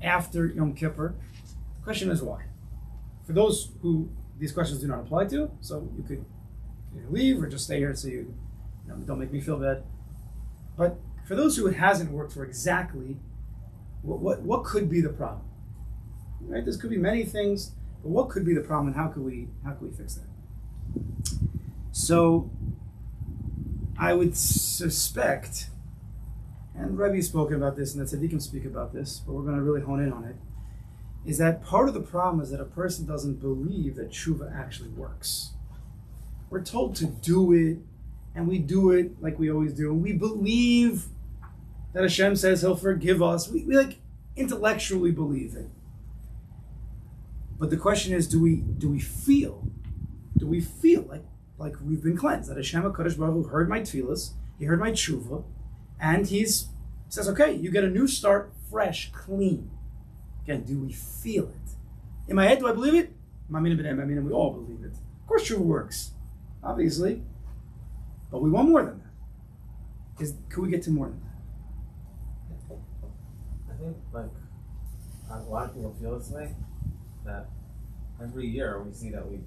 after Yom Kippur. The question is why. For those who these questions do not apply to, so you could leave or just stay here so you don't make me feel bad. But for those who it hasn't worked for exactly, what could be the problem? Right? This could be many things, but what could be the problem, and how could we fix that? So I would suspect, and Rebbe's spoken about this, and the tzaddikim speak about this, but we're going to really hone in on it, is that part of the problem is that a person doesn't believe that tshuva actually works. We're told to do it, and we do it like we always do, and we believe that Hashem says He'll forgive us. We like intellectually believe it. But the question is, do we feel like we've been cleansed? That Hashem HaKadosh Baruch Hu heard my tefillas, He heard my tshuva, and He says, okay, you get a new start, fresh, clean. Again, do we feel it? In my head, do I believe it? We all believe it. Of course, tshuva works, obviously, but we want more than that. Could we get to more than that? I think a lot of people feel this way, that every year we see that we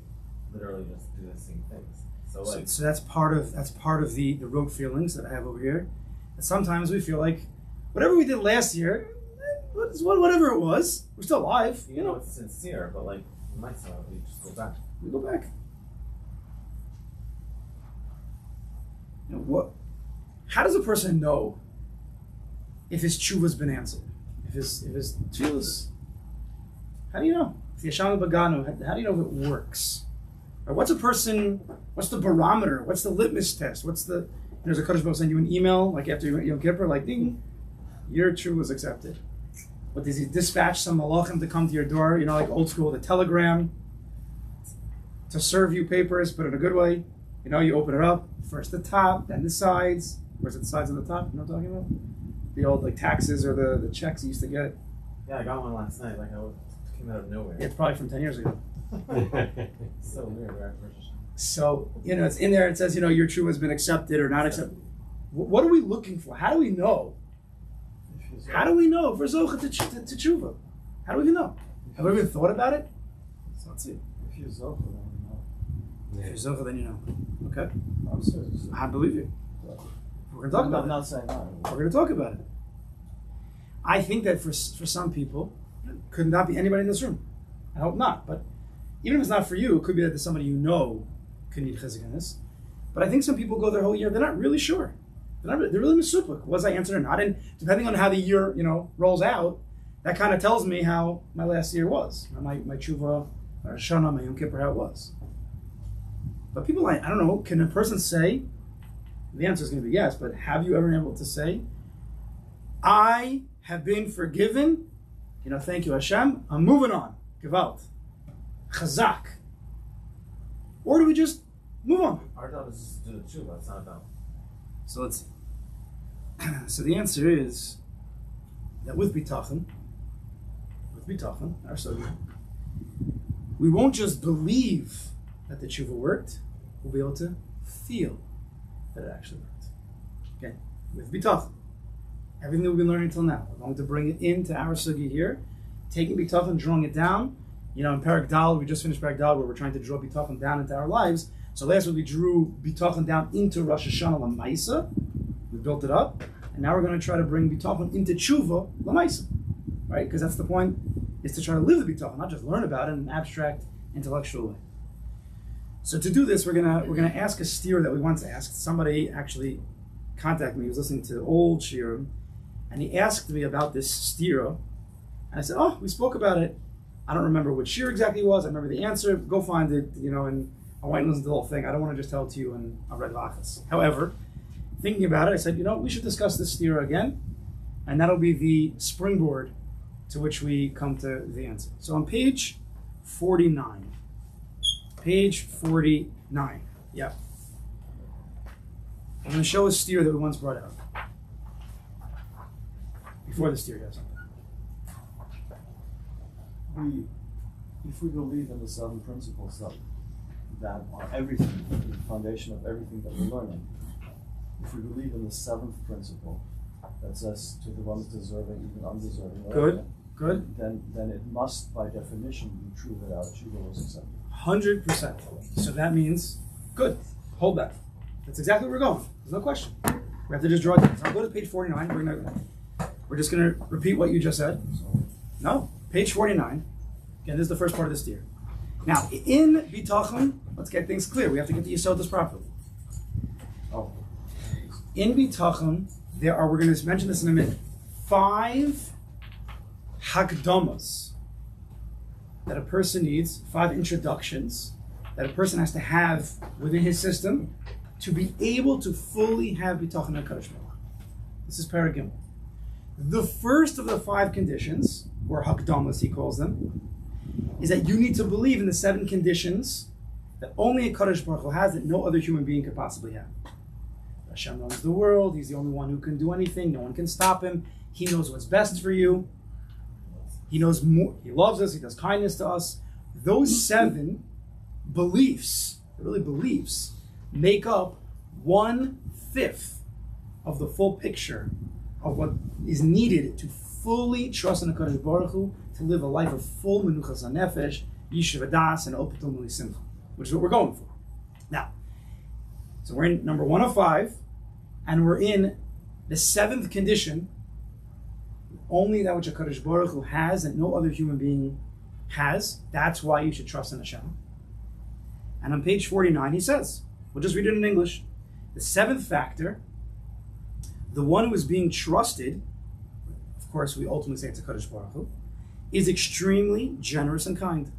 literally just do the same things. So that's part of the rote feelings that I have over here. And sometimes we feel like whatever we did last year, whatever it was, we're still alive. You know, it's sincere, but we might say we just go back. We go back. How does a person know if his tshuva's been answered? If his tshuva's, how do you know? If Yashanu Bagano, how do you know if it works? Or what's the barometer? What's the litmus test? There's a Kodesh Baruch send you an email, like after Yom Kippur, like ding, your tshuva was accepted. What does he dispatch some malachim to come to your door, like old school, the telegram, to serve you papers, but in a good way. You open it up, first the top, then the sides. Where's the sides on the top? You know what I'm talking about? The old taxes or the checks you used to get. Yeah, I got one last night. It came out of nowhere. Yeah, it's probably from 10 years ago. So weird, right? So, it's in there. It says, your tshuva has been accepted or not accepted. What are we looking for? How do we know? How do we know if we're zocha to tshuva? How do we even know? Have we even thought about it? So let's see. If you're zocha, then you know. If you're zocha, then you know. Okay. I'm serious. I believe you. We're going to talk about it. I'm not saying that. We're going to talk about it. I think that for some people, it could not be anybody in this room. I hope not. But even if it's not for you, it could be that there's somebody could need chizuk in this. But I think some people go their whole year, they're not really sure. They're really misuplik. Was I answered or not? And depending on how the year, rolls out, that kind of tells me how my last year was. My tshuva, my Shana, my Yom Kippur, how it was. But people, I don't know, can a person say, the answer is going to be yes, but have you ever been able to say, I have been forgiven, thank you Hashem, I'm moving on, gewalt, chazak. Or do we just move on? Our job is just to do the tshuva, it's not about. So let's see. So the answer is that with bitachon, our sugya, we won't just believe that the tshuva worked, we'll be able to feel that it actually worked. Okay, with bitachon. Everything that we've been learning until now, we're going to bring it into our sugya here, taking bitachon, drawing it down. In Parak Dal, we just finished Parak Dal, where we're trying to draw bitachon down into our lives. So last week we drew bitachon down into Rosh Hashanah L'maisa. We built it up, and now we're going to try to bring bitachon into tshuva L'maisa, right? Because that's the point, is to try to live the bitachon, not just learn about it in an abstract, intellectual way. So to do this, we're gonna ask a steer that we want to ask. Somebody actually contacted me. He was listening to old shirim, and he asked me about this steer. And I said, "Oh, we spoke about it. I don't remember which shiur exactly it was. I remember the answer. Go find it, and I went and listened to the whole thing. I don't want to just tell it to you in a red lachas." However, thinking about it, I said, we should discuss this steer again, and that'll be the springboard to which we come to the answer. So on page 49. Page 49. Yeah. I'm going to show a steer that we once brought out. Before the steer does something. If we believe in the 7 principles that are everything, the foundation of everything that we're learning, if we believe in the 7th principle that says to the ones deserving, even undeserving, Good. Good. then it must, by definition, be true that our tshuva was accepted. 100%. So that means, good. Hold that. That's exactly where we're going. There's no question. We have to just draw it down. So I'll go to page 49. We're just going to repeat what you just said. No, page 49. Again, this is the first part of this year. Now, in bitachon, let's get things clear. We have to get the yisodos properly. Oh. In bitachon, there are, we're going to mention this in a minute, 5 hakdamas that a person needs, 5 introductions that a person has to have within his system to be able to fully have bitachon HaKadosh Baruch Hu. This is paragim. The first of the 5 conditions, or hakdamas he calls them, is that you need to believe in the 7 conditions that only a Kadosh Baruch Hu has, that no other human being could possibly have. Hashem runs the world. He's the only one who can do anything. No one can stop him. He knows what's best for you. He knows more. He loves us. He does kindness to us. Those 7 beliefs, really beliefs, make up 1/5 of the full picture of what is needed to fully trust in the Kadosh Baruch Hu, to live a life of full menuchas hanefesh, yishuv hadas, and opitul simcha, which is what we're going for. Now, so we're in number 1 of 5, and we're in the 7th condition, only that which a Kadosh Baruch Hu has that no other human being has. That's why you should trust in Hashem. And on page 49, he says, we'll just read it in English, the 7th factor, the one who is being trusted, of course we ultimately say it's a Kadosh Baruch Hu, is extremely generous and kind,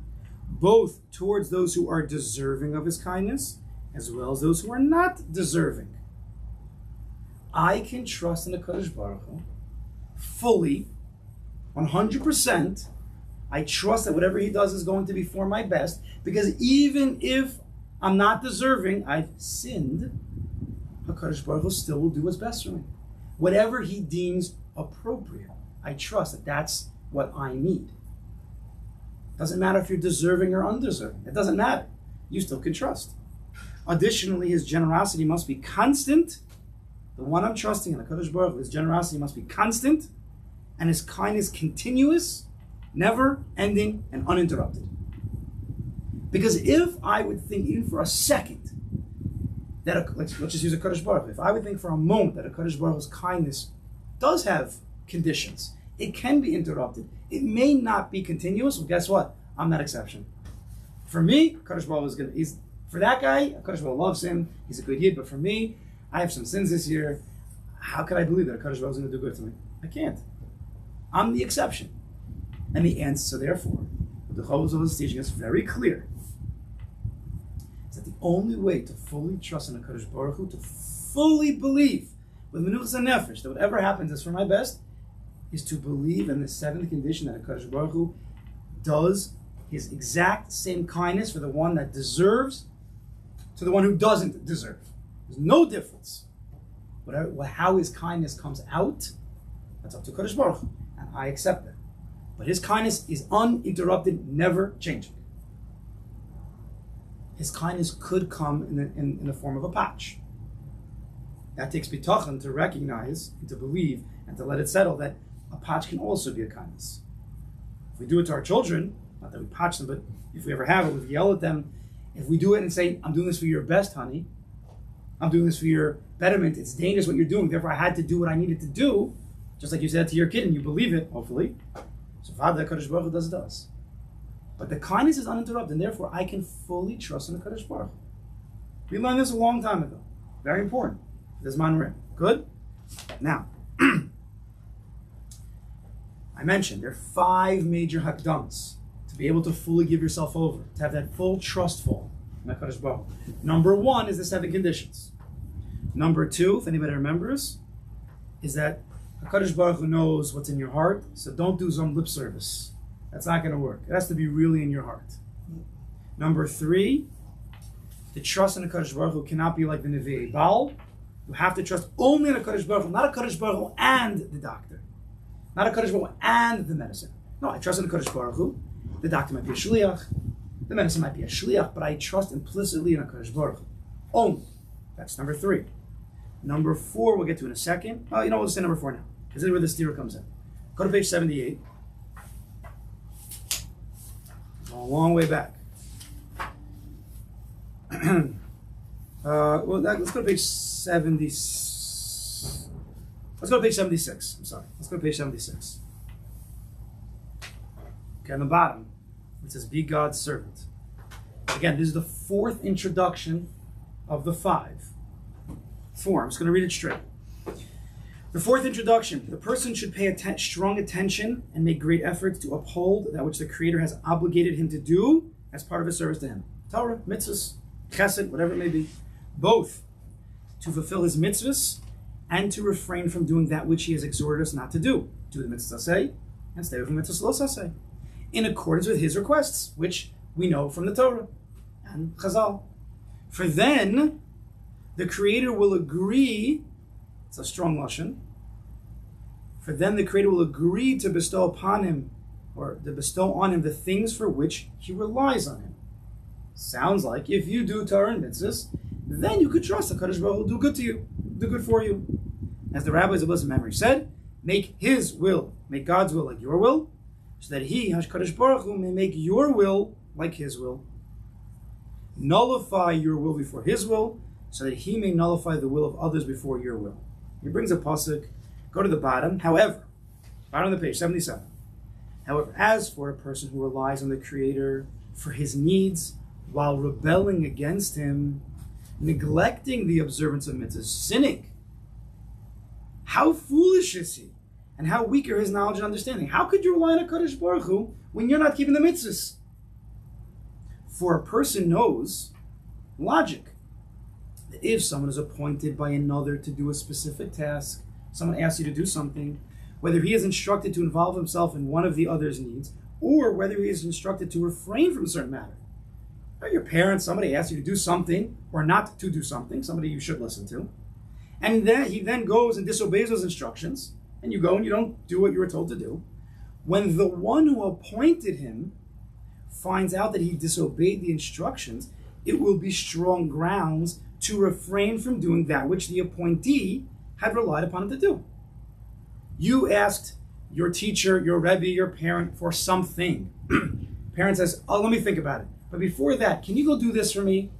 both towards those who are deserving of his kindness, as well as those who are not deserving. I can trust in the Kadosh Baruch Hu fully, 100%. I trust that whatever he does is going to be for my best, because even if I'm not deserving, I've sinned, HaKadosh Baruch Hu still will do what's best for me. Whatever he deems appropriate, I trust that that's what I need. Doesn't matter if you're deserving or undeserving. It doesn't matter. You still can trust. Additionally, his generosity must be constant. The one I'm trusting in, the HaKadosh Baruch Hu, his generosity must be constant, and his kindness continuous, never ending, and uninterrupted. Because if I would think even for a second that, let's just use a HaKadosh Baruch Hu, if I would think for a moment that a HaKadosh Baruch Hu's kindness does have conditions, it can be interrupted, it may not be continuous, well guess what? I'm that exception. For me, HaKadosh Baruch Hu is good. For that guy, HaKadosh Baruch Hu loves him, he's a good yid, but for me, I have some sins this year. How could I believe that HaKadosh Baruch Hu is going to do good to me? I can't. I'm the exception. And the answer, so therefore, what the Chovos is teaching us very clear, is that the only way to fully trust in HaKadosh Baruch Hu, to fully believe with menuchas hanefesh that whatever happens is for my best, is to believe in the 7th condition that HaKadosh Baruch Hu does his exact same kindness for the one that deserves to the one who doesn't deserve. There's no difference. How his kindness comes out, that's up to HaKadosh Baruch Hu, and I accept that. But his kindness is uninterrupted, never changing. His kindness could come in the form of a patch. That takes bitachon to recognize and to believe and to let it settle that a patch can also be a kindness. If we do it to our children, not that we patch them, but if we ever have it, we yell at them. If we do it and say, I'm doing this for your best, honey, I'm doing this for your betterment, it's dangerous what you're doing, therefore I had to do what I needed to do, just like you said to your kid, and you believe it, hopefully. So Father, HaKadosh Baruch Hu does to us. But the kindness is uninterrupted, and therefore I can fully trust in the HaKadosh Baruch Hu. We learned this a long time ago. Very important. This man rim. Good? Now, I mentioned there are 5 major hakdamas to be able to fully give yourself over, to have that full trustful in the HaKadosh Baruch Hu. Number 1 is the 7 conditions. Number 2, if anybody remembers, is that HaKadosh Baruch Hu knows what's in your heart, so don't do some lip service. That's not going to work. It has to be really in your heart. Number 3, the trust in HaKadosh Baruch Hu cannot be like the Nevi'ei Baal. You have to trust only in HaKadosh Baruch Hu, not HaKadosh Baruch Hu and the doctor. Not HaKadosh Baruch Hu and the medicine. No, I trust in HaKadosh Baruch Hu. The doctor might be a shliach. The medicine might be a shliach, but I trust implicitly in HaKadosh Baruch Hu. Only. That's number 3. Number 4, we'll get to in a second. We'll say number 4 now, because this is where the steer comes in. Go to page 78. a long way back. Let's go to page 70. Let's go to page 76. I'm sorry. Let's go to page 76. Okay, on the bottom, it says, "Be God's servant." Again, this is the fourth introduction of the 5. 4. I'm just going to read it straight. The fourth introduction: the person should pay strong attention and make great efforts to uphold that which the Creator has obligated him to do as part of his service to him. Torah, mitzvahs, chesed, whatever it may be. Both to fulfill his mitzvahs and to refrain from doing that which he has exhorted us not to do. Do the mitzvahs say and stay away from the mitzvahs lo say, in accordance with his requests, which we know from the Torah and Chazal. For then the Creator will agree, it's a strong lashon, for then the Creator will agree to bestow upon him, or to bestow on him, the things for which he relies on him. Sounds like if you do Torah and mitzvahs, then you could trust the Kadosh Baruch Hu will do good to you, do good for you. As the rabbis of blessed memory said, make his will, make God's will like your will, so that he, Kadosh Baruch Hu, may make your will like his will. Nullify your will before his will, so that he may nullify the will of others before your will. He brings a pasuk. Go to the bottom. However, bottom of the page, 77. However, as for a person who relies on the Creator for his needs while rebelling against him, neglecting the observance of mitzvahs, sinning, how foolish is he, and how weak are his knowledge and understanding? How could you rely on a Kadosh Baruch Hu when you're not keeping the mitzvahs? For a person knows, logic, that if someone is appointed by another to do a specific task, someone asks you to do something, whether he is instructed to involve himself in one of the other's needs, or whether he is instructed to refrain from a certain matter. Or your parents, somebody asks you to do something, or not to do something, somebody you should listen to, and then he then goes and disobeys those instructions, and you go and you don't do what you were told to do. When the one who appointed him finds out that he disobeyed the instructions, it will be strong grounds to refrain from doing that which the appointee had relied upon him to do. You asked your teacher, your Rebbe, your parent for something. Parent says, "Oh, let me think about it. But before that, can you go do this for me?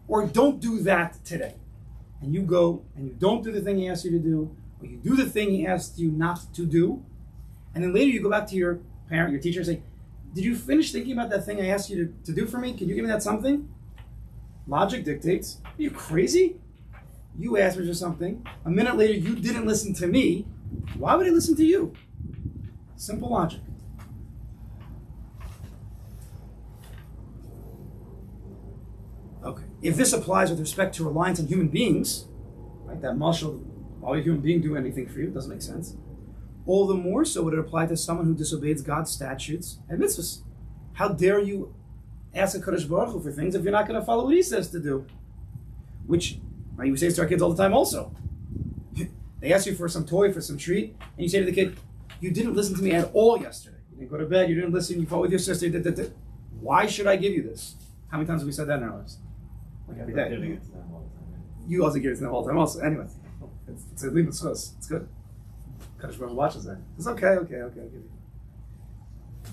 Or don't do that today." And you go and you don't do the thing he asked you to do, or you do the thing he asked you not to do. And then later you go back to your parent, your teacher, and say, "Did you finish thinking about that thing I asked you to do for me? Can you give me that something?" Logic dictates, are you crazy? You asked me for something. A minute later, you didn't listen to me. Why would I listen to you? Simple logic. Okay. If this applies with respect to reliance on human beings, right, that mashal, why would a human being do anything for you? It doesn't make sense. All the more so would it apply to someone who disobeys God's statutes and mitzvahs. How dare you ask a Kadosh Baruch Hu for things if you're not going to follow what he says to do? Which, right, we say this to our kids all the time also. They ask you for some toy, for some treat, and you say to the kid, "You didn't listen to me at all yesterday. You didn't go to bed, you didn't listen, you fought with your sister, Why should I give you this?" How many times have we said that in our lives? Like every day. Giving it to them all the time. You also give it to them all the time also. Anyway, it's a leave schos. It's good. Kadosh Baruch Hu watches that. It's okay, I'll give you.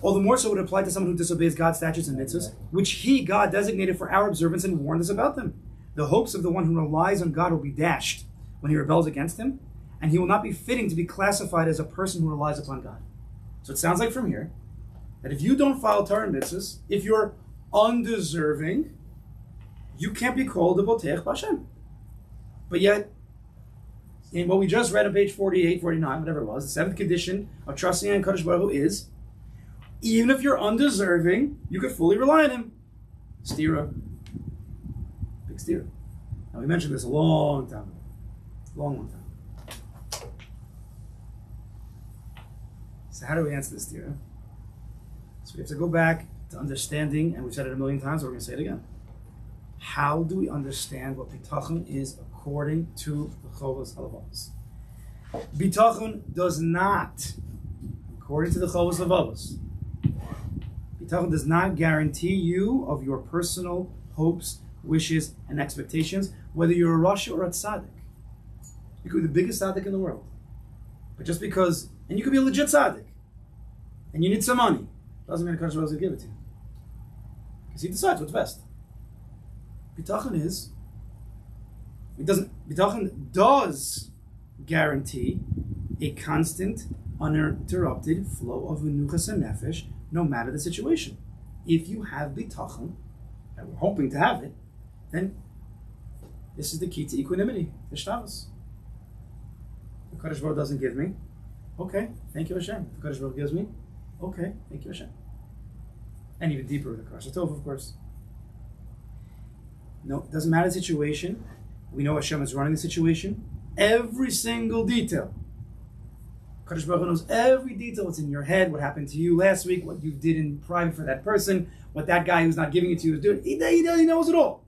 All the more so would it apply to someone who disobeys God's statutes and mitzvahs, which he, God, designated for our observance and warned us about them. The hopes of the one who relies on God will be dashed when he rebels against him, and he will not be fitting to be classified as a person who relies upon God. So it sounds like from here, that if you don't follow Torah and mitzvahs, if you're undeserving, you can't be called a Boteach B'Hashem. But yet, in what we just read on page 48, 49, whatever it was, the seventh condition of trusting in Kadosh Baruch Hu is, even if you're undeserving, you could fully rely on him. Stira. Big stira. Now we mentioned this a long time ago. Long time. So how do we answer this stira? So we have to go back to understanding, and we've said it a million times, so we're going to say it again. How do we understand what bitachon is according to the Chovos Halavavos? Bitachon does not, according to the Chovos Halavavos, bitachon does not guarantee you of your personal hopes, wishes, and expectations, whether you're a Rasha or a tzaddik. You could be the biggest tzaddik in the world. But just because, and you could be a legit tzaddik, and you need some money, doesn't mean the Kadosh Baruch Hu will give it to you. Because he decides what's best. Bitachon Bitachon does guarantee a constant, uninterrupted flow of menuchas and nefesh, no matter the situation. If you have bitachon, and we're hoping to have it, then this is the key to equanimity, the shtavos. The Kadosh Baruch doesn't give me, okay, thank you Hashem. The Kadosh Baruch gives me, okay, thank you Hashem. And even deeper with the Kadosh Tov, of course. No, it doesn't matter the situation. We know Hashem is running the situation. Every single detail. Kadosh Baruch Hu knows every detail. What's in your head, what happened to you last week, what you did in private for that person, what that guy who's not giving it to you is doing. He knows it all.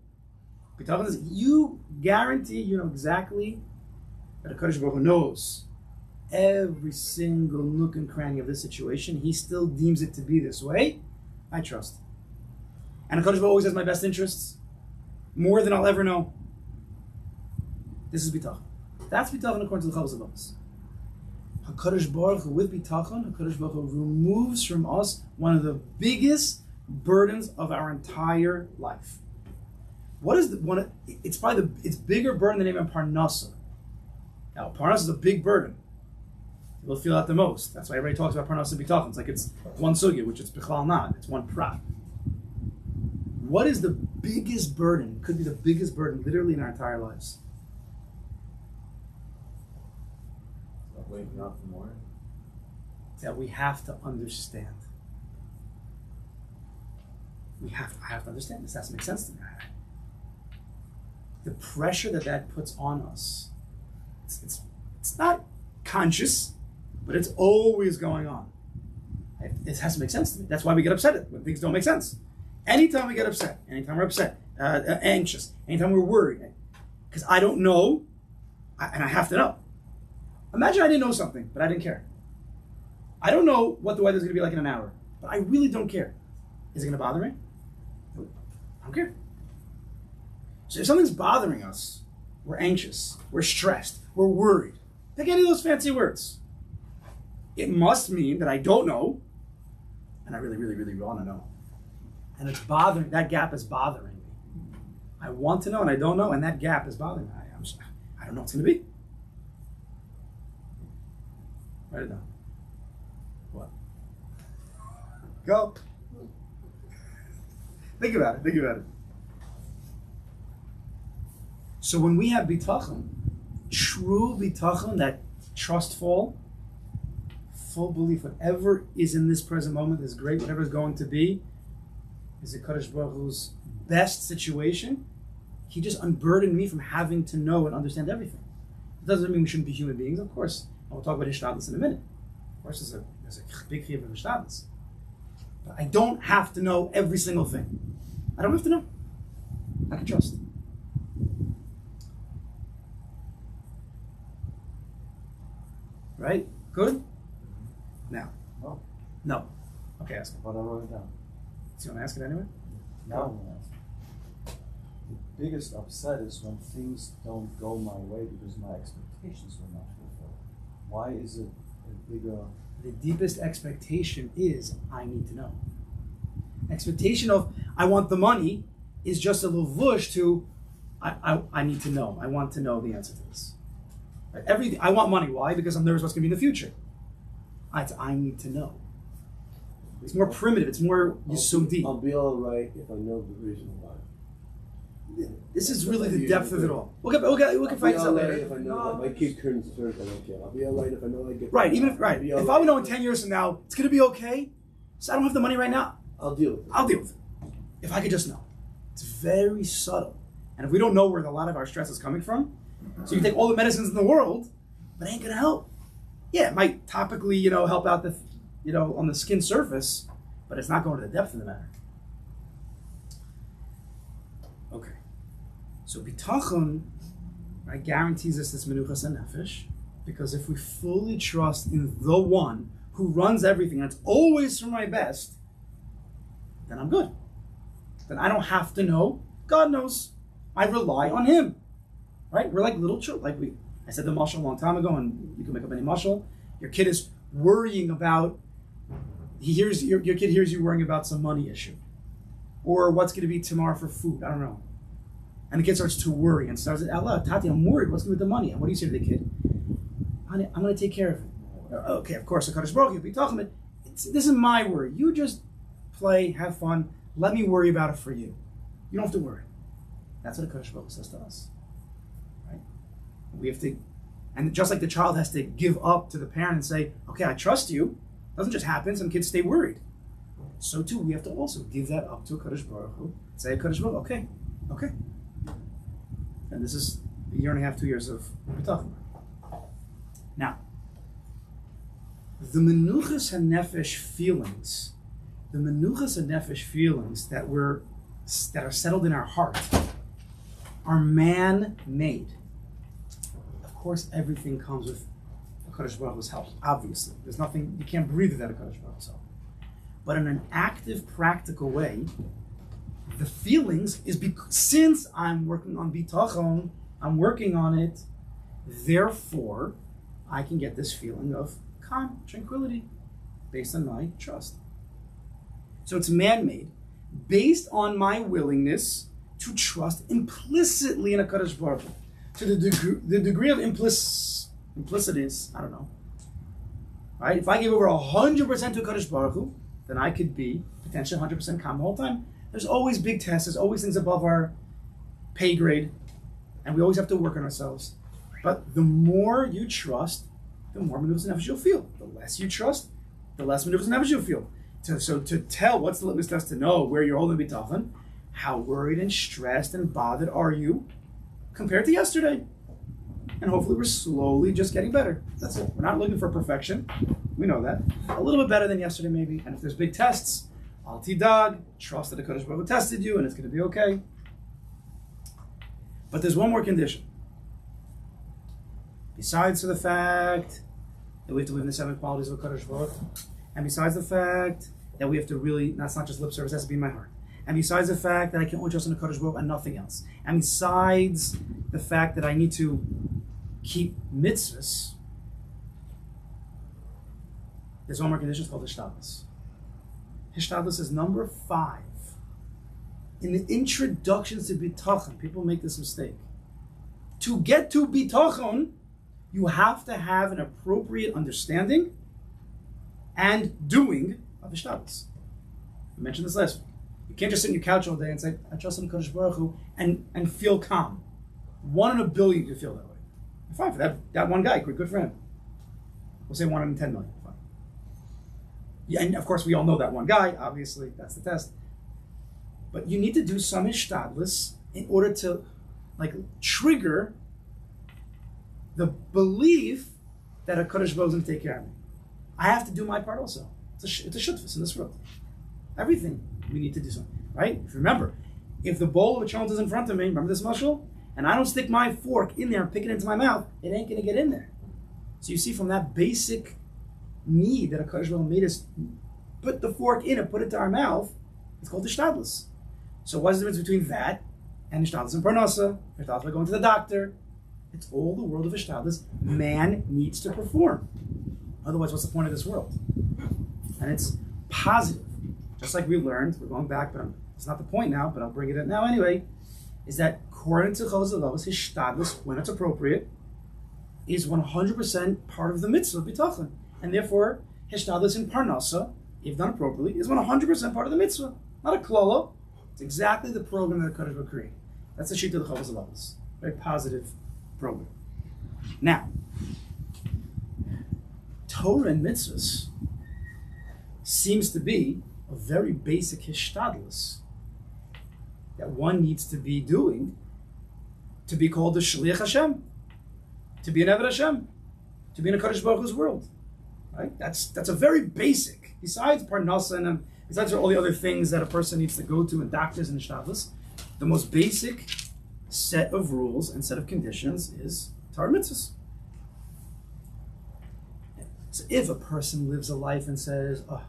You guarantee, you know exactly that Kadosh Baruch Hu knows every single nook and cranny of this situation. He still deems it to be this way. I trust. And Kadosh Baruch Hu always has my best interests, more than I'll ever know. This is bitachon. That's bitachon according to the Chavos Avos. HaKadosh Baruch Hu, with bitachon, HaKadosh Baruch Hu removes from us one of the biggest burdens of our entire life. What is the one? It's probably it's bigger burden than even parnasa. Now, parnasa is a big burden. We'll feel that the most. That's why everybody talks about parnasa and bitachon. It's like it's one sugya, which it's bichlal not. It's one prat. What is the biggest burden? Could be the biggest burden, literally, in our entire lives. Waking up in the morning. That we have to understand. I have to understand this. Has to make sense to me. The pressure that puts on us, it's not conscious, but it's always going on. It has to make sense to me. That's why we get upset when things don't make sense. Anytime we get upset, anytime we're upset, anxious, anytime we're worried, because I don't know, and I have to know. Imagine I didn't know something, but I didn't care. I don't know what the weather's going to be like in an hour, but I really don't care. Is it going to bother me? I don't care. So if something's bothering us, we're anxious, we're stressed, we're worried. Pick any of those fancy words. It must mean that I don't know, and I really, really, really want to know. And it's bothering, that gap is bothering me. I want to know and I don't know, and that gap is bothering me. I don't know what it's going to be. Write it down. What? Go. Think about it. So when we have bitachon, true bitachon, that trustful, full belief, whatever is in this present moment is great, whatever is going to be, is the Kadosh Baruch Hu's best situation. He just unburdened me from having to know and understand everything. It doesn't mean we shouldn't be human beings, of course. And we'll talk about Hishtadlus in a minute. Of course, there's a big chiyuv of Hishtadlus. But I don't have to know every single thing. I don't have to know. I can trust. Right? Good? Now. No. Okay, ask it. But I wrote it down. So you want to ask it anyway? Now I'm going to ask. The biggest upset is when things don't go my way because my expectations were not fulfilled. Why is it a bigger... The deepest expectation is, I need to know. Expectation of, I want the money, is just a levush to, I need to know. I want to know the answer to this. Right? Everything. I want money. Why? Because I'm nervous what's going to be in the future. I need to know. It's more primitive. It's more deep. I'll be all right if I know the reason why. This is really the depth of it all. We can fight this out later. If I know that my kid turns 30, I don't care. I'll be all right if I know I get right. Even if I would know in 10 years from now it's going to be okay, so I don't have the money right now. I'll deal with it. I'll deal with it. If I could just know. It's very subtle, and if we don't know where a lot of our stress is coming from, so you take all the medicines in the world, but it ain't going to help. Yeah, it might topically, help out the, on the skin surface, but it's not going to the depth of the matter. Okay. So bitachon, right, guarantees us this menuchas and nefesh, because if we fully trust in the one who runs everything, and it's always for my best, then I'm good. Then I don't have to know. God knows. I rely on Him. Right? We're like little children. I said the mashal a long time ago, and you can make up any mashal. Your kid is worrying about. Your kid hears you worrying about some money issue. or what's going to be tomorrow for food. I don't know. And the kid starts to worry and starts out loud, Tati, I'm worried. What's going to be with the money? And what do you say to the kid? Honey, I'm going to take care of it. Okay, of course, HaKadosh Baruch Hu, you'll be talking about this is my worry. You just play, have fun. Let me worry about it for you. You don't have to worry. That's what HaKadosh Baruch Hu says to us. Right? We have to, and just like the child has to give up to the parent and say, okay, I trust you. It doesn't just happen. Some kids stay worried. So too, we have to also give that up to HaKadosh Baruch Hu. Say, HaKadosh Baruch Hu, okay. And this is a year and a half, 2 years of what we're talking about. Now, the menuchas hanefesh feelings, that are settled in our heart, are man-made. Of course, everything comes with HaKadosh Baruch Hu's help. Obviously, there's nothing you can't breathe without HaKadosh Baruch Hu's help. But in an active, practical way, the feelings is since I'm working on bitachon, I'm working on it. Therefore, I can get this feeling of calm, tranquility, based on my trust. So it's man-made, based on my willingness to trust implicitly in HaKadosh Baruch Hu. To the degree of implicitness, I don't know. Right? If I give over 100% to HaKadosh Baruch Hu, then I could be potentially 100% calm the whole time. There's always big tests, there's always things above our pay grade, and we always have to work on ourselves. But the more you trust, the more maneuvers and nefesh you'll feel. The less you trust, the less maneuvers and nefesh you'll feel. So to tell, what's the litmus test to know where you're holding bitachon? How worried and stressed and bothered are you compared to yesterday? And hopefully we're slowly just getting better. That's it. We're not looking for perfection. We know that. A little bit better than yesterday maybe. And if there's big tests, al tidag, trust that the HaKadosh Baruch Hu tested you and it's going to be okay. But there's one more condition. Besides the fact that we have to live in the 7 qualities of HaKadosh Baruch Hu, and besides the fact that we have to really, that's not just lip service, it has to be in my heart. And besides the fact that I can only trust in HaKadosh Baruch Hu and nothing else. And besides the fact that I need to keep mitzvahs, there's one more condition, it's called hishtadlus. Hishtadlus is number 5. In the introductions to bitachon, people make this mistake. To get to bitachon, you have to have an appropriate understanding and doing of hishtadlus. We mentioned this last week. You can't just sit on your couch all day and say, I trust in HaKadosh Baruch Hu, and feel calm. 1 in a billion you feel that way. Fine, for that one guy, good for him. We'll say 1 in 10 million. Fine. Yeah, and of course we all know that one guy, obviously, that's the test. But you need to do some hishtadlus in order to trigger the belief that HaKadosh Baruch Hu is going to take care of me. I have to do my part also. It's a shutfus in this world. Everything we need to do something, right? If you remember, if the bowl of a challenge is in front of me, remember this mushal? And I don't stick my fork in there and pick it into my mouth, it ain't going to get in there. So you see from that basic need that HaKadosh Baruch Hu made us put the fork in and put it to our mouth, it's called hishtadlus. So what's the difference between that and hishtadlus and parnasa? Hishtadlus by going to the doctor. It's all the world of hishtadlus. Man needs to perform. Otherwise, what's the point of this world? And it's positive. Just like we learned, we're going back, but it's not the point now, but I'll bring it up now anyway, is that according to Chazal, hishtadlus, when it's appropriate, is 100% part of the mitzvah of bitachon. And therefore, hishtadlus in parnasa, if done appropriately, is 100% part of the mitzvah. Not a klala. It's exactly the program that HaKadosh Baruch Hu created. That's the sheet of the Chazal. Very positive program. Now, Torah and mitzvahs seems to be a very basic hishtadlus that one needs to be doing to be called the Shliach Hashem, to be an Eved Hashem, to be in a HaKadosh Baruch Hu's world. Right? That's a very basic, besides parnasa and besides all the other things that a person needs to go to and doctors and hishtadlus, the most basic set of rules and set of conditions is Torah mitzvahs. So if a person lives a life and says, oh,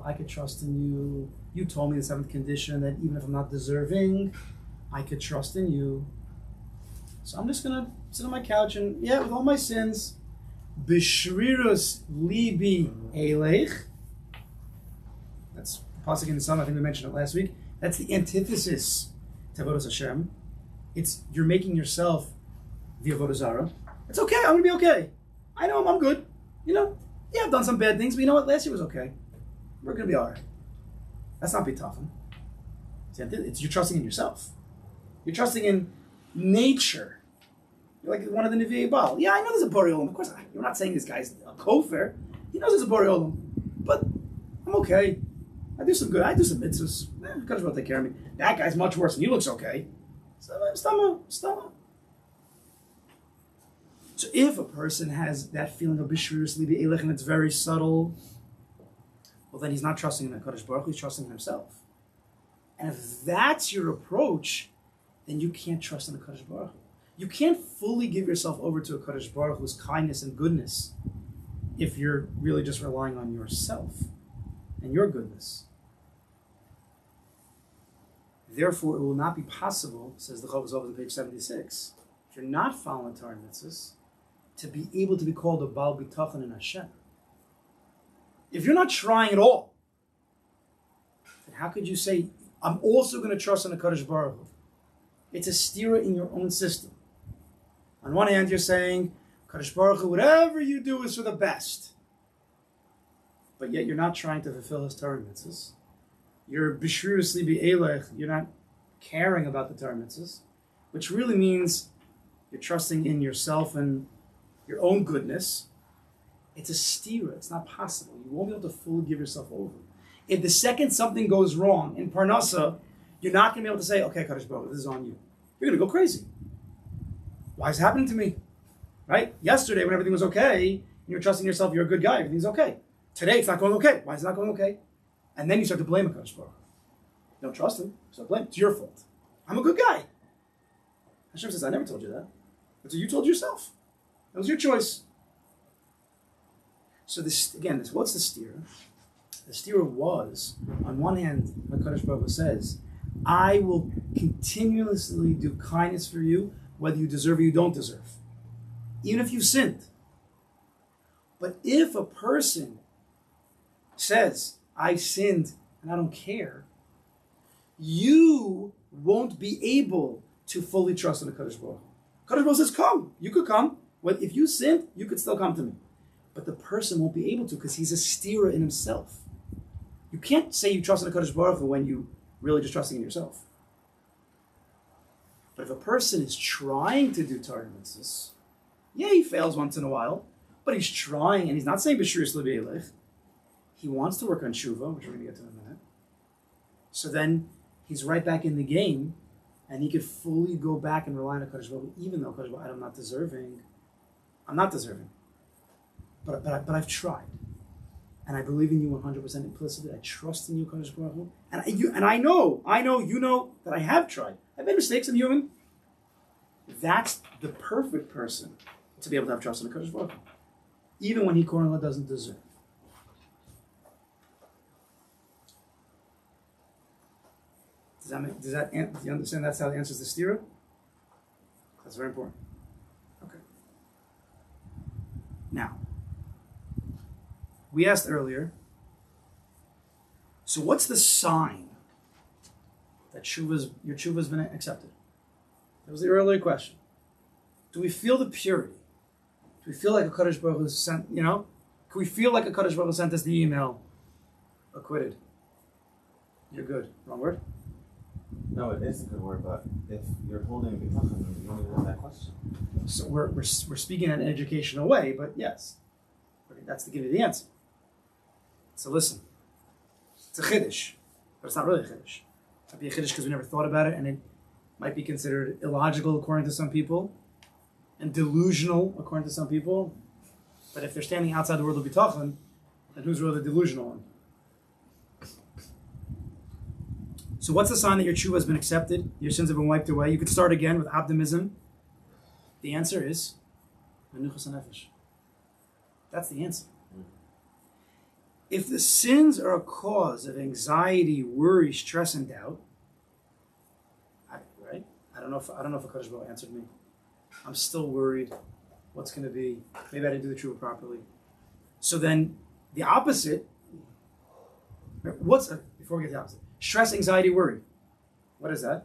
I could trust in you. You told me the 7th condition that even if I'm not deserving, I could trust in you. So I'm just going to sit on my couch and, with all my sins, Bishrirus libi eleich. That's the pasuk in the Psalm. I think we mentioned it last week. That's the antithesis to Avodas Hashem. It's you're making yourself the Avodah Zarah. It's okay. I'm gonna be okay. I know I'm good. Yeah, I've done some bad things, but you know what? Last year was okay. We're gonna be all right. That's not bitachon. It's you're trusting in yourself. You're trusting in nature. You're like one of the Nevi'ei Baal. Yeah, I know there's a Borei Olam. Of course, you're not saying this guy's a kofar. He knows there's a Borei Olam. But I'm okay. I do some good. I do some mitzvahs. Kadosh Baruch will take care of me. That guy's much worse and he looks okay. Stama. So if a person has that feeling of Bishvirus Libi Elech and it's very subtle, well then he's not trusting in the Kadosh Baruch Hu, he's trusting in himself. And if that's your approach, then you can't trust in the Kadosh Baruch Hu. You can't fully give yourself over to a Kadosh Baruch Hu's kindness and goodness if you're really just relying on yourself and your goodness. Therefore, it will not be possible, says the Chovos on page 76, if you're not following Torah and mitzvahs, to be able to be called a Baal Bitachon in Hashem. If you're not trying at all, then how could you say, I'm also going to trust in the Kadosh Baruch Hu? It's a stira in your own system. On one hand, you're saying, Kadosh Baruch Hu, whatever you do is for the best. But yet you're not trying to fulfill his Torah mitzvahs. You're b'shvirus libi elech. You're not caring about the Torah mitzvahs, which really means you're trusting in yourself and your own goodness. It's a stira. It's not possible. You won't be able to fully give yourself over. If the second something goes wrong in Parnasa, you're not going to be able to say, okay, Kadosh Baruch Hu, this is on you. You're going to go crazy. Why is it happening to me? Right? Yesterday, when everything was okay, and you're trusting yourself, you're a good guy, everything's okay. Today, it's not going okay. Why is it not going okay? And then you start to blame Kadosh Baruch Hu. You don't trust him. You start to blame. It's your fault. I'm a good guy. Hashem says, I never told you that. That's what you told yourself. That was your choice. So what's the stira? The stira was, on one hand, what Kadosh Baruch Hu says, I will continuously do kindness for you, whether you deserve or you don't deserve. Even if you've sinned. But if a person says, I sinned and I don't care, you won't be able to fully trust in the Kadosh Baruch Hu. Kadosh Baruch Hu says, come. You could come. Well, if you sinned, you could still come to me. But the person won't be able to because he's a stira in himself. You can't say you trust in the Kadosh Baruch Hu when you really just trusting in yourself. But if a person is trying to do Torah mitzvahs, yeah, he fails once in a while, but he's trying, and he's not saying b'shvirus libi elech. He wants to work on tshuva, which we're going to get to in a minute. So then he's right back in the game, and he could fully go back and rely on Kadosh Baruch Hu, even though Kadosh Baruch Hu, I'm not deserving. But I've tried. And I believe in you 100% implicitly. I trust in you, Kadosh Baruch Hu. And I know, you know that I have tried. I've made mistakes, I'm human. That's the perfect person to be able to have trust in the Kadosh Baruch Hu, even when he Kornla doesn't deserve. Do you understand that's how it answers the stira? That's very important. Okay. Now, we asked earlier, so what's the sign that your tshuva has been accepted? That was the earlier question. Do we feel the purity? Do we feel like a Kadosh Baruch Hu sent, Can we feel like a Kadosh Baruch Hu sent us the email, acquitted? You're good. Wrong word? No, it is a good word, but if you're holding bitachon, you don't even have that question. So we're speaking in an educational way, but yes. That's to give you the answer. So listen. It's a chiddush, but it's not really a chiddush. It might be a chiddush because we never thought about it, and it might be considered illogical according to some people, and delusional according to some people. But if they're standing outside the world of bitachon, then who's really the delusional one? So what's the sign that your tshuva has been accepted, your sins have been wiped away? You could start again with optimism. The answer is menuchas hanefesh. That's the answer. If the sins are a cause of anxiety, worry, stress, and doubt, right? I don't know if a Kadosh Baruch Hu answered me. I'm still worried. What's going to be? Maybe I didn't do the tshuva properly. So then, the opposite. Before we get to the opposite? Stress, anxiety, worry. What is that?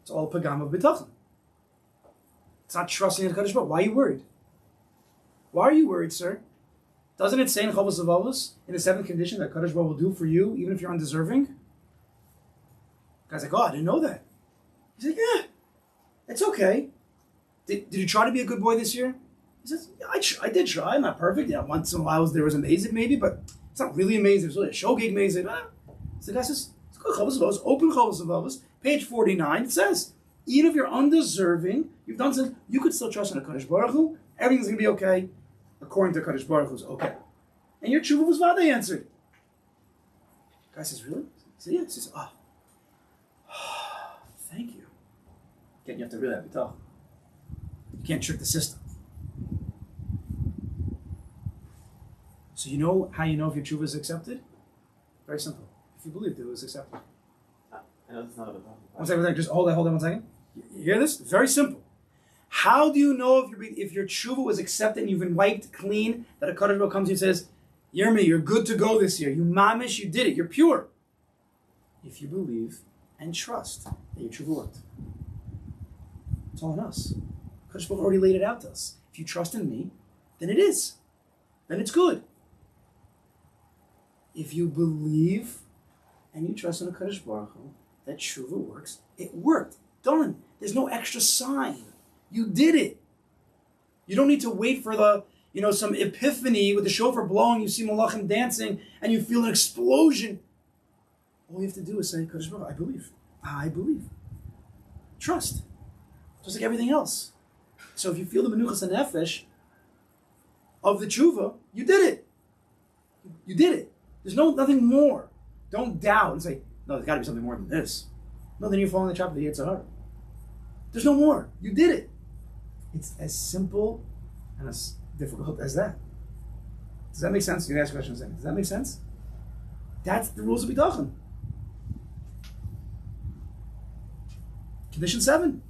It's all pagam of bitachon. It's not trusting in the Kadosh Baruch Hu. Why are you worried? Why are you worried, sir? Doesn't it say in Chavos Avavos, in the seventh condition, that Kadosh Baruch Hu will do for you, even if you're undeserving? The guy's like, oh, I didn't know that. He's like, yeah, it's okay. Did you try to be a good boy this year? He says, yeah, I did try. I'm not perfect. Yeah, once in a while there was amazing maybe, but it's not really amazing. It's really a shogeg amazing. So the guy says, it's good. Chavos Avavos, open Chavos Avavos, page 49. It says, even if you're undeserving, you've done something, you could still trust in a Kadosh Baruch Hu. Everything's going to be okay, according to Kadosh Baruch Hu's okay. And your tshuva was vada answered. The guy says, really? He says, yeah. He says, oh, thank you. Again, you have to really have bitachon. You can't trick the system. So you know how you know if your tshuva is accepted? Very simple. If you believed it was accepted. I know it's not a bitachon. One second. Just hold on 1 second. You hear this? Very simple. How do you know if your tshuva was accepted and you've been wiped clean, that a Kadosh Baruch Hu comes to you and says, Yirmi, you're good to go this year. You mamish, you did it. You're pure. If you believe and trust that your tshuva worked. It's all on us. Kadosh Baruch Hu already laid it out to us. If you trust in me, then it is. Then it's good. If you believe and you trust in the Kadosh Baruch Hu that tshuva works, it worked. Done. There's no extra sign. You did it. You don't need to wait for some epiphany with the shofar blowing, you see malachim dancing, and you feel an explosion. All you have to do is say, Kadosh Baruch Hu, I believe. I believe. Trust. Just like everything else. So if you feel the menuchas hanefesh of the tshuva, you did it. You did it. There's nothing more. Don't doubt and say, no, there's got to be something more than this. No, then you're falling in the trap of the Yetzer Hara. There's no more. You did it. It's as simple and as difficult as that. Does that make sense? You can ask a question in a second. Does that make sense? That's the rules of bitachon. Condition 7.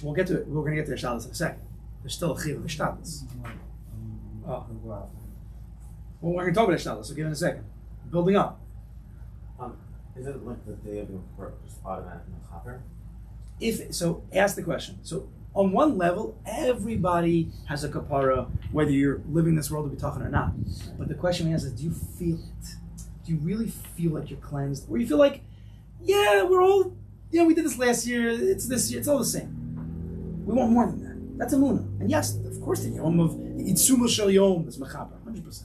We'll get to it. We're going to get to Hishtadlus in a second. There's still a chiv of Hishtadlus. Oh. Well, we're going to talk about Hishtadlus, so give it a second. Building up. Isn't like the day of your work just automatically chaper? So ask the question. So on one level, everybody has a kapara, whether you're living this world of bitachon or not. But the question we ask is, do you feel it? Do you really feel like you're cleansed? Or you feel like, yeah, we're all, we did this last year, it's this year, it's all the same. We want more than that. That's emunah. And yes, of course, the yom of the itzuma shel yom is mechaper, 100%.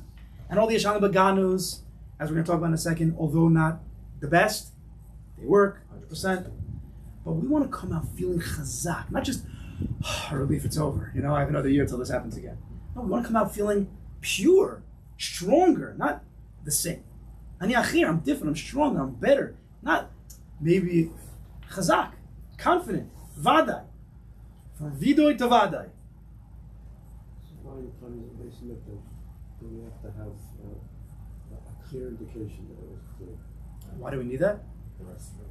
And all the Yeshana Baganus, as we're going to talk about in a second, although not the best, they work 100%. But we want to come out feeling chazak, not just relief, it's over. I have another year till this happens again. No, we want to come out feeling pure, stronger, not the same. Ani achir, I'm different, I'm stronger, I'm better. Not maybe chazak, confident, vadai. From vidoi to vadai. So why in basically do we have to have a clear indication that it was clear? Why do we need that? The rest of it.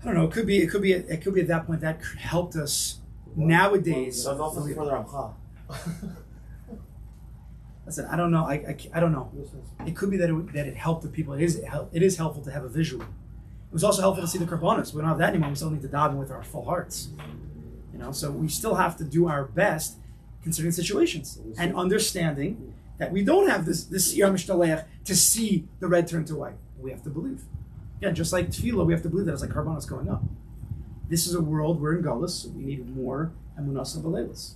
I don't know. It could be at that point that helped us nowadays. Well, that's also further Ramcha. Listen, I don't know. I don't know. It could be that it helped the people. It is helpful to have a visual. It was also helpful to see the karbanos. We don't have that anymore. We still need to daven with our full hearts. So we still have to do our best considering situations and understanding that we don't have this Siyar Mishtaleach to see the red turn to white. We have to believe. Again, just like tefillah, we have to believe that it's like karbanos going up. This is a world, we're in Galus, so we need more emunas v'leilos.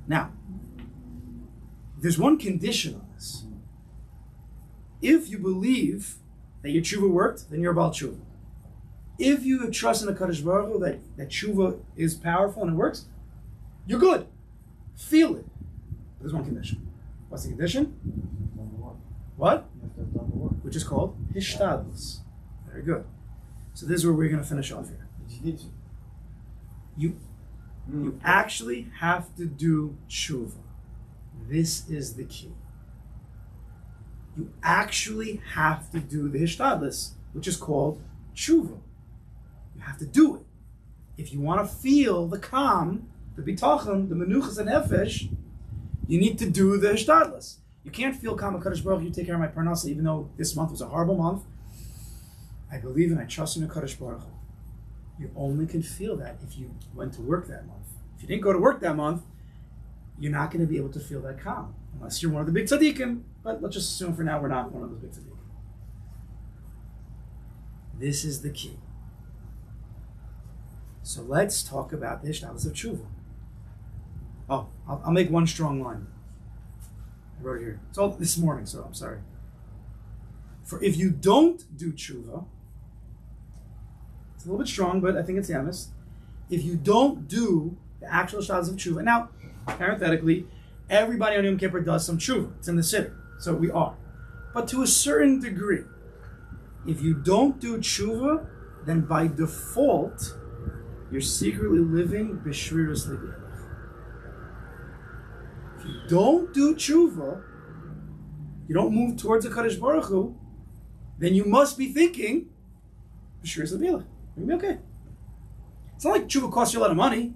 Now, there's one condition on this. If you believe that your tshuva worked, then you're about tshuva. If you have trust in the Kadosh Baruch Hu that tshuva is powerful and it works, you're good. Feel it. But there's one condition. What's the condition? What? You have to have done the work. Which is called Hishtadlus. Very good. So this is where we're going to finish off here. You actually have to do tshuva. This is the key. You actually have to do the Hishtadlus, which is called tshuva. You have to do it. If you want to feel the calm, the bitachon, the menuchas and nefesh, you need to do the Hishtadlus. You can't feel calm, Kadosh Baruch Hu, you take care of my parnasa, even though this month was a horrible month. I believe and I trust in HaKadosh Baruch Hu. You only can feel that if you went to work that month. If you didn't go to work that month, you're not going to be able to feel that calm. Unless you're one of the big tzaddikim. But let's just assume for now we're not one of those big tzaddikim. This is the key. So let's talk about the Hishtadlus of Tshuva. Oh, I'll make one strong line. I wrote it here. It's all this morning, so I'm sorry. For if you don't do Tshuva, it's a little bit strong, but I think it's honest. If you don't do the actual Hishtadlus of Tshuva, now, parenthetically, everybody on Yom Kippur does some Tshuva. It's in the city, so we are. But to a certain degree, if you don't do Tshuva, then by default, you're secretly living b'shriras l'gilach. If you don't do Tshuva, you don't move towards the Kadosh Baruch Hu, then you must be thinking b'shriras l'gilach. You'll be okay. It's not like Tshuva costs you a lot of money,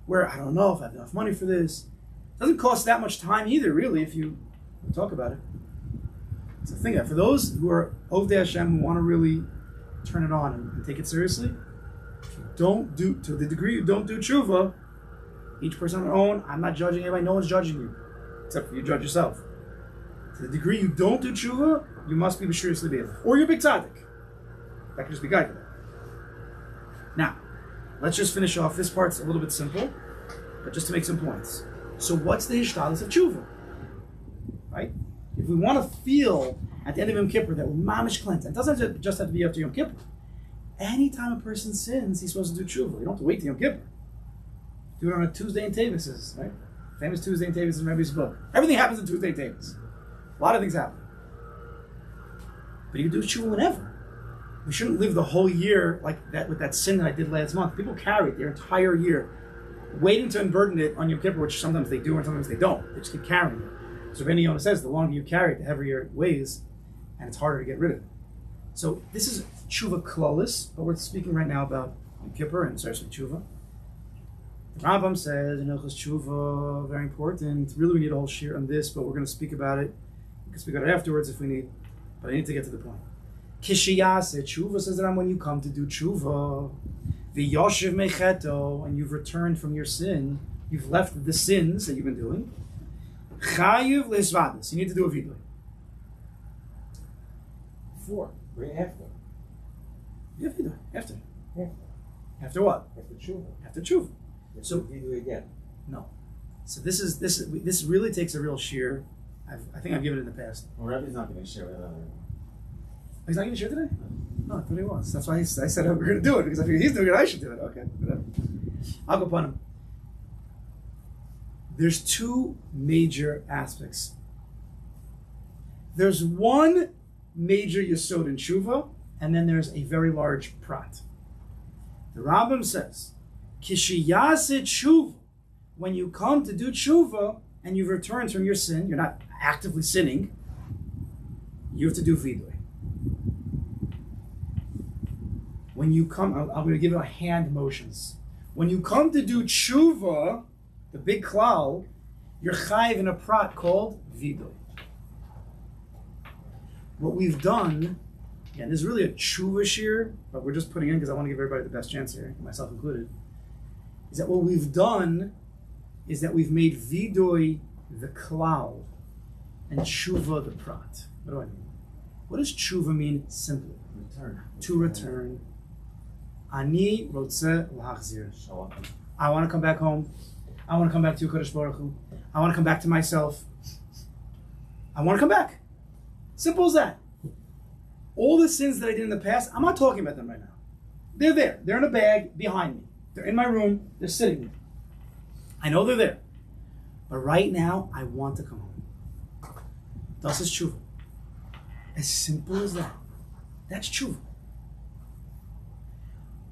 where I don't know if I have enough money for this. It doesn't cost that much time either, really, if you talk about it. It's a thing that for those who are Ovdei Hashem, who want to really turn it on and take it seriously, if you don't do, to the degree you don't do Tshuva, each person on their own, I'm not judging anybody, no one's judging you, except for you judge yourself. To the degree you don't do Tshuva, you must be b'shriras l'gilach. Or you're big tzaddik. That could just be guided. Now, let's just finish off. This part's a little bit simple, but just to make some points. So what's the Hishtadlus of Tshuva? Right? If we want to feel at the end of Yom Kippur that we're mamish cleansed, it doesn't just have to be after Yom Kippur. Anytime a person sins, he's supposed to do Tshuva. You don't have to wait till Yom Kippur. Do it on a Tuesday in Tevis, right? Famous Tuesday in Tevis in Rebbe's book. Everything happens on Tuesday in Tevis. A lot of things happen. But you can do Tshuva whenever. We shouldn't live the whole year like that with that sin that I did last month. People carry it their entire year, waiting to unburden it on Yom Kippur, which sometimes they do and sometimes they don't. They just keep carrying it. So Rabbeinu Yonah says, the longer you carry it, the heavier it weighs, and it's harder to get rid of it. So this is Tshuva Klolis, but we're speaking right now about Yom Kippur and especially Tshuva. The Rambam says in Hilchos Tshuva, very important. Really, we need a whole shir on this, but we're going to speak about it. We can speak about it afterwards if we need, but I need to get to the point. Kishiyase Tshuva says that when you come to do Tshuva, the Yoshev Mecheto, and you've returned from your sin, you've left the sins that you've been doing. Chayiv Leisvadis, you need to do a vidui. Before, right after. You have vidui after. After. After what? After Tshuva. After Tshuva. So you do it again. No. So this really takes a real sheer. I think I've given it in the past. Well, Rebbe's not going to share with other. He's not going to share today? No, I thought he was. That's why I said we're going to do it, because I figured he's doing it, I should do it. Okay, whatever. I'll go upon him. There's two major aspects. There's one major yesod in tshuva, and then there's a very large prat. The Rambam says, Kishiyase tshuva, when you come to do tshuva, and you've returned from your sin, you're not actively sinning, you have to do vidui. When you come, I'm going to give it hand motions. When you come to do tshuva, the big klal, you're chayiv in a prat called vidui. What we've done, again, this is really a tshuva shir, but we're just putting in because I want to give everybody the best chance here, myself included, is that what we've done is that we've made vidui the klal and tshuva the prat. What do I mean? What does tshuva mean simply? Return. To return. Ani rotze lahachzir. I want to come back home. I want to come back to Kadosh Baruch Hu. I want to come back to myself. I want to come back. Simple as that. All the sins that I did in the past, I'm not talking about them right now. They're there. They're in a bag behind me. They're in my room. They're sitting there. I know they're there. But right now, I want to come home. Das is tshuva. As simple as that. That's tshuva.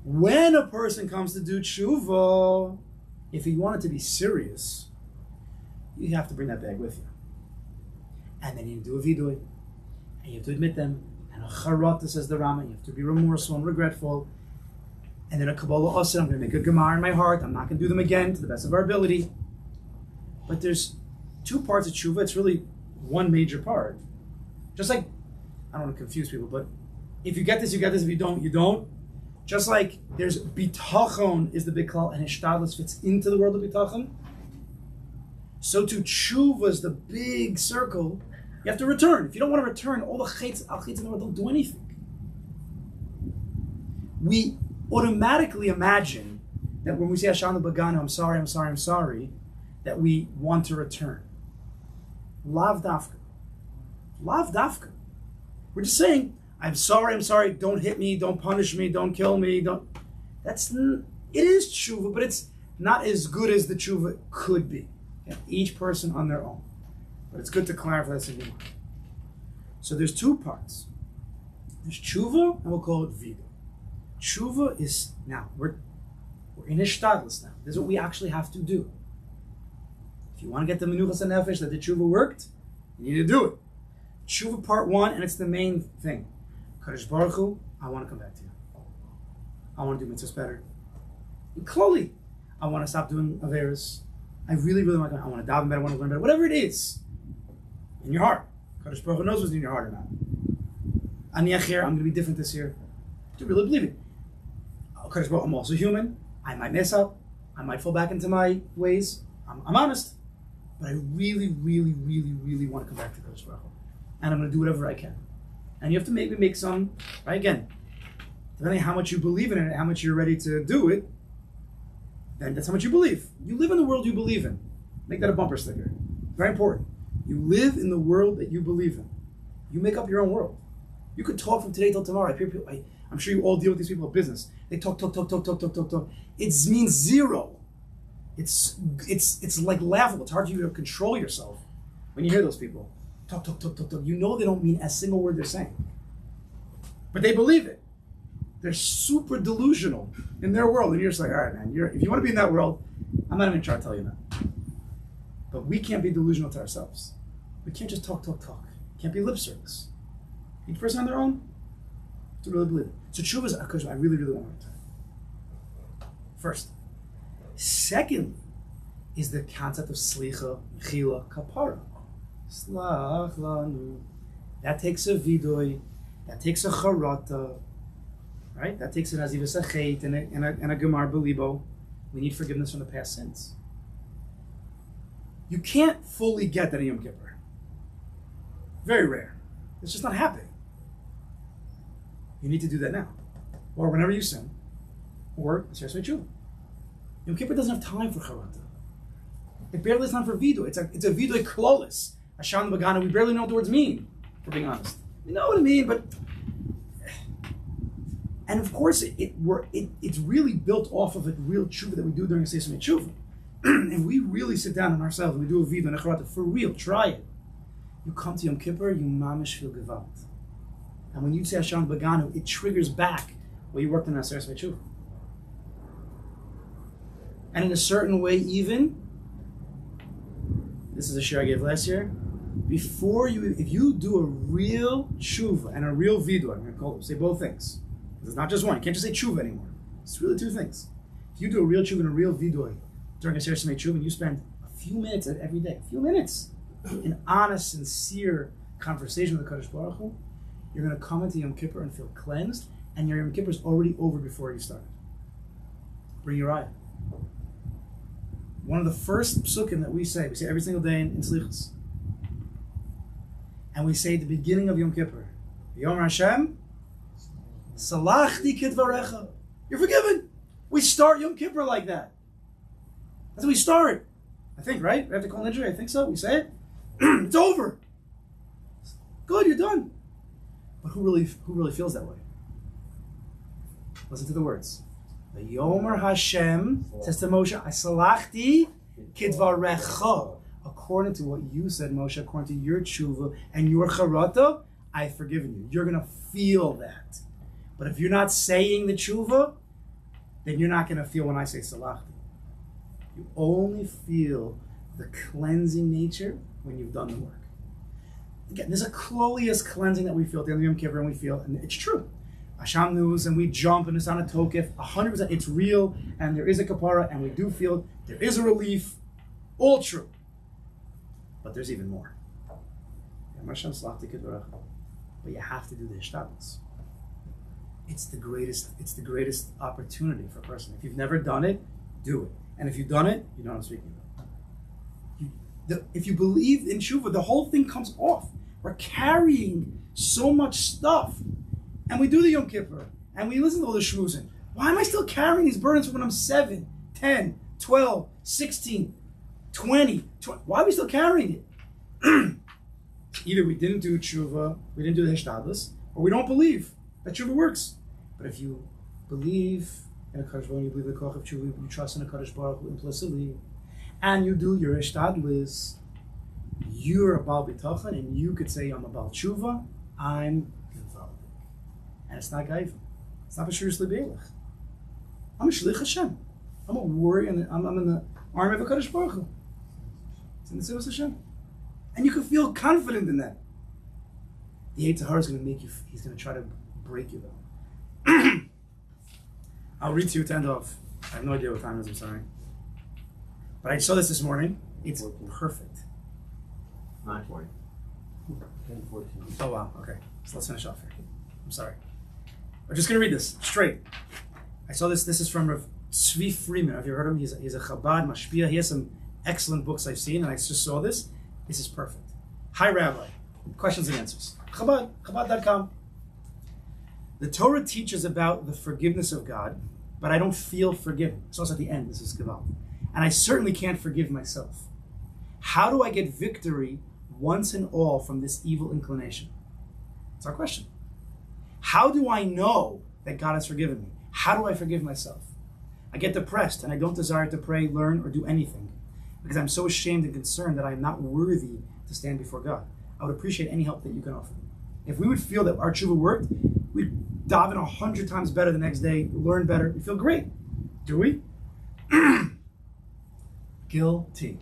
When a person comes to do tshuva, if you want it to be serious, you have to bring that bag with you. And then you do a vidui. And you have to admit them. And a charata, says the Rama, you have to be remorseful and regretful. And then a Kabbalah Osir, I'm going to make a Gemara in my heart. I'm not going to do them again to the best of our ability. But there's two parts of tshuva. It's really one major part. Just like, I don't want to confuse people, but If you get this, you get this. If you don't, you don't. Just like there's bitachon is the big klal, and hishtadlus fits into the world of bitachon. So too, tshuva is the big circle. You have to return. If you don't want to return, all the chaitz, al chaitz in the world don't do anything. We automatically imagine that when we say Hashem Bagano, I'm sorry, I'm sorry, I'm sorry, that we want to return. Lav dafka. Lav dafka. We're just saying, I'm sorry, don't hit me, don't punish me, don't kill me, don't. It is tshuva, but it's not as good as the tshuva could be. Okay? Each person on their own. But it's good to clarify this in your mind. So there's two parts. There's tshuva, and we'll call it vida. Tshuva is, now, we're in hishtadlus now. This is what we actually have to do. If you want to get the menuchas hanefesh that the tshuva worked, you need to do it. Tshuva part 1, and it's the main thing. Kadosh Baruch Hu, I want to come back to you. I want to do mitzvahs better. And clearly, I want to stop doing averos. I really, really want to. I want to daven better. I want to learn better. Whatever it is, in your heart. Kadosh Baruch Hu knows what's in your heart or not. Ani acher, I'm going to be different this year. To really believe it. Kadosh Baruch Hu, I'm also human. I might mess up. I might fall back into my ways. I'm honest. But I really, really, really, really want to come back to Kadosh Baruch Hu. And I'm going to do whatever I can. And you have to maybe make some, right? Again, depending on how much you believe in it, how much you're ready to do it, then that's how much you believe. You live in the world you believe in. Make that a bumper sticker. Very important. You live in the world that you believe in. You make up your own world. You could talk from today till tomorrow. I'm sure you all deal with these people in business. They talk. It means zero. It's like laughable. It's hard for you to control yourself when you hear those people. Talk. You know they don't mean a single word they're saying. But they believe it. They're super delusional in their world. And you're just like, all right, man, if you want to be in that world, I'm not even trying to tell you that. But we can't be delusional to ourselves. We can't just talk. Can't be lip service. Each person on their own to really believe it. So tshuva is because I really, really want to return. First. Secondly, is the concept of slicha, chila, kapara. Slach lanu. That takes a vidoy, that takes a charata, right? That takes an azivas achet and a gemar belibo. We need forgiveness from the past sins. You can't fully get that in Yom Kippur. Very rare. It's just not happening. You need to do that now, or whenever you sin, or Asher Tshuva. Yom Kippur doesn't have time for charata. It barely has time for vidoy. It's a vidoy klolis. Hashem Bagana, we barely know what the words mean, for being honest. We know what I mean, but... And of course, it's really built off of a real tshuva that we do during a Sesame Tshuva. And we really sit down on ourselves and we do a vidoy and a charata, for real, try it. You come to Yom Kippur, you mamish feel gewalt. And when you say Hashem Bagana, it triggers back what you worked on Sesame Tshuva. And in a certain way, even, this is a share I gave last year, if you do a real tshuva and a real vidoy, I'm going to call them, say both things. It's not just one. You can't just say tshuva anymore. It's really two things. If you do a real tshuva and a real vidoy during a serious tshuva, and you spend a few minutes every day, a few minutes, in honest, sincere conversation with the Kadosh Baruch Hu, you're going to come into Yom Kippur and feel cleansed, and your Yom Kippur is already over before you started. Bring your eye. One of the first psukim that we say every single day in Slichos. And we say at the beginning of Yom Kippur, Yom Hashem, Salachti Kidvarecha. You're forgiven. We start Yom Kippur like that. That's how we start. I think, right? We have to call Nidri. I think so. We say it. It's over. Good, you're done. But who really feels that way? Listen to the words. The Yomer Hashem says to Moshe, I salachti kidvarecha. According to what you said, Moshe, according to your tshuva and your charata, I've forgiven you. You're going to feel that. But if you're not saying the tshuva, then you're not going to feel when I say salachti. You only feel the cleansing nature when you've done the work. Again, there's a cloliest cleansing that we feel at the end of Yom Kippur, and we feel, and it's true. Hashem knows, and we jump, and it's on a tokef, 100%, it's real, and there is a kapara, and we do feel there is a relief, all true. But there's even more. But you have to do the hishtadlus. It's the greatest opportunity for a person. If you've never done it, do it. And if you've done it, you know what I'm speaking about. If you believe in tshuva, the whole thing comes off. We're carrying so much stuff. And we do the Yom Kippur. And we listen to all the shmuzin. Why am I still carrying these burdens from when I'm 7, 10, 12, 16, 20? Why are we still carrying it? Either we didn't do tshuva, we didn't do the hishtadlus, or we don't believe that tshuva works. But if you believe in a Kadosh Baruch Hu, you believe in the koach of tshuva, you trust in a Kadosh Baruch Hu implicitly, and you do your hishtadlus, you're a Baal Bitachon, and you could say, I'm a Baal Tshuva, I'm Gevaldik. And it's not Gaiva. It's not B'shirus Lebeilach. I'm a Shlich Hashem. I'm a warrior, and I'm in the army of a Kadosh Baruch Hu. It's in the Tzivos Hashem. And you can feel confident in that. The Yetzer Hara is going to make you, he's going to try to break you though. I'll read to you to end off. I have no idea what time it is, I'm sorry. But I saw this morning. It's perfect. 9:40. 10:14. Oh wow, okay. So let's finish off here. I'm sorry. I'm just going to read this straight. I saw this. This is from Rav Tzvi Freeman. Have you heard of him? He's a Chabad Mashpia. He has some excellent books I've seen, and I just saw this. This is perfect. Hi, Rabbi. Questions and answers. Chabad.com. The Torah teaches about the forgiveness of God, but I don't feel forgiven. So it's at the end. This is Gewalt. And I certainly can't forgive myself. How do I get victory once and all from this evil inclination? That's our question. How do I know that God has forgiven me? How do I forgive myself? I get depressed and I don't desire to pray, learn, or do anything because I'm so ashamed and concerned that I am not worthy to stand before God. I would appreciate any help that you can offer. If we would feel that our tshuva worked, we'd daven 100 times better the next day, learn better, we feel great. Do we? Guilty.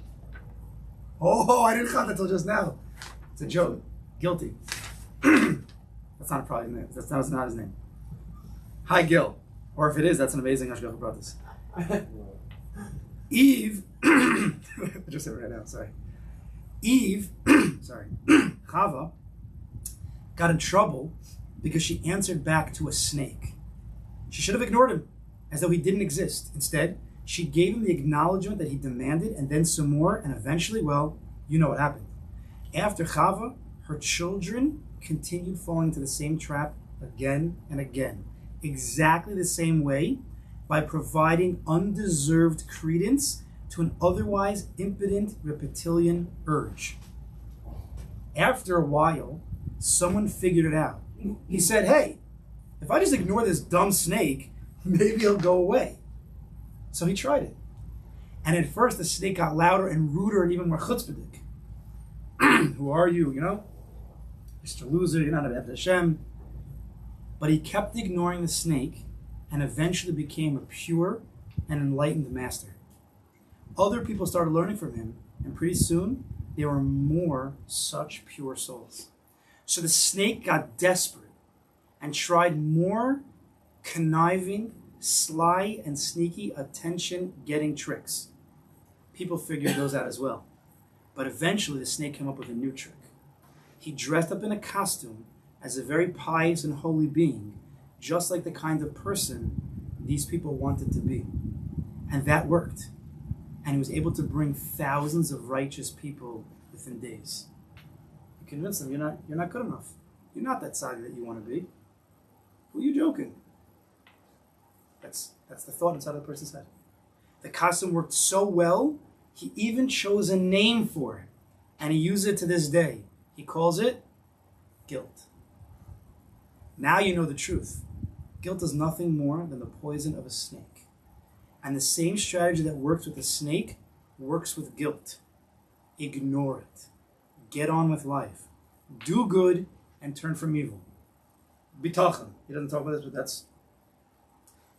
Oh, I didn't count that till just now. It's a joke. Guilty. That's not probably his name. That's not his name. Hi, Gil. Or if it is, that's an amazing Hashgacha Pratis. Eve, I just said it right now, sorry. Eve, sorry, Chava, got in trouble because she answered back to a snake. She should have ignored him, as though he didn't exist. Instead, she gave him the acknowledgement that he demanded, and then some more, and eventually, well, you know what happened. After Chava, her children continued falling into the same trap again and again, exactly the same way, by providing undeserved credence to an otherwise impotent reptilian urge. After a while, someone figured it out. He said, hey, if I just ignore this dumb snake, maybe he'll go away. So he tried it. And at first, the snake got louder and ruder and even more chutzpahdik. Who are you, you know? Mr. Loser, you're not a Habitachon Hashem. But he kept ignoring the snake and eventually became a pure and enlightened master. Other people started learning from him, and pretty soon, there were more such pure souls. So the snake got desperate and tried more conniving, sly, and sneaky attention-getting tricks. People figured those out as well. But eventually, the snake came up with a new trick. He dressed up in a costume as a very pious and holy being, just like the kind of person these people wanted to be. And that worked. And he was able to bring thousands of righteous people within days. You convinced them you're not good enough. You're not that side that you want to be. Who are you joking? That's the thought inside of the person's head. The costume worked so well, he even chose a name for it. And he uses it to this day. He calls it guilt. Now you know the truth. Guilt is nothing more than the poison of a snake. And the same strategy that works with a snake works with guilt. Ignore it. Get on with life. Do good and turn from evil. Bitachon. He doesn't talk about this, but that's...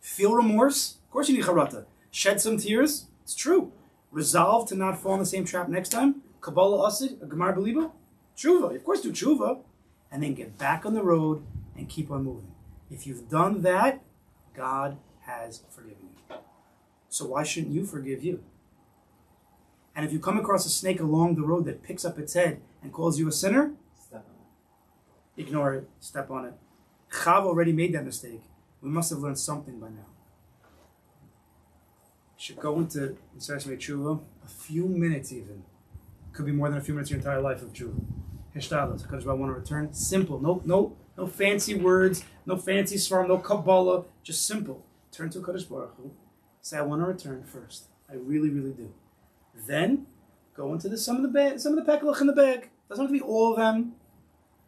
Feel remorse? Of course you need charata. Shed some tears? It's true. Resolve to not fall in the same trap next time? Kabbalah Asid? A Gemar Belibo? Tshuva. Of course do tshuva. And then get back on the road and keep on moving. If you've done that, God has forgiven you. So why shouldn't you forgive you? And if you come across a snake along the road that picks up its head and calls you a sinner, Step on ignore it, step on it. Chav already made that mistake. we must have learned something by now. You should go into Yisaras Tshuva a few minutes even. Could be more than a few minutes of your entire life of Tshuva. Hishtadlus, HaKadosh Baruch Hu want to return. Simple. No fancy words, no fancy svarim, no Kabbalah. Just simple. Turn to HaKadosh Baruch Hu. Say, I want to return first. I really, really do. Then go into some of the pekelach in the bag. Doesn't have to be all of them.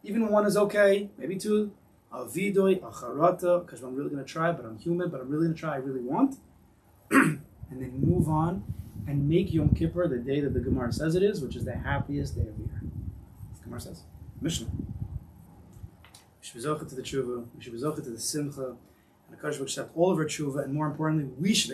Even one is okay. Maybe two. A vidoy, a charata, because I'm really going to try, but I'm human, but I'm really going to try, I really want. And then move on and make Yom Kippur the day that the Gemara says it is, which is the happiest day of the year. The Gemara says. Mishnah. We should be zocheh to the tshuva, we should be zocheh to the simcha, and HaKadosh Baruch Hu accept all of our tshuva, and more importantly, we should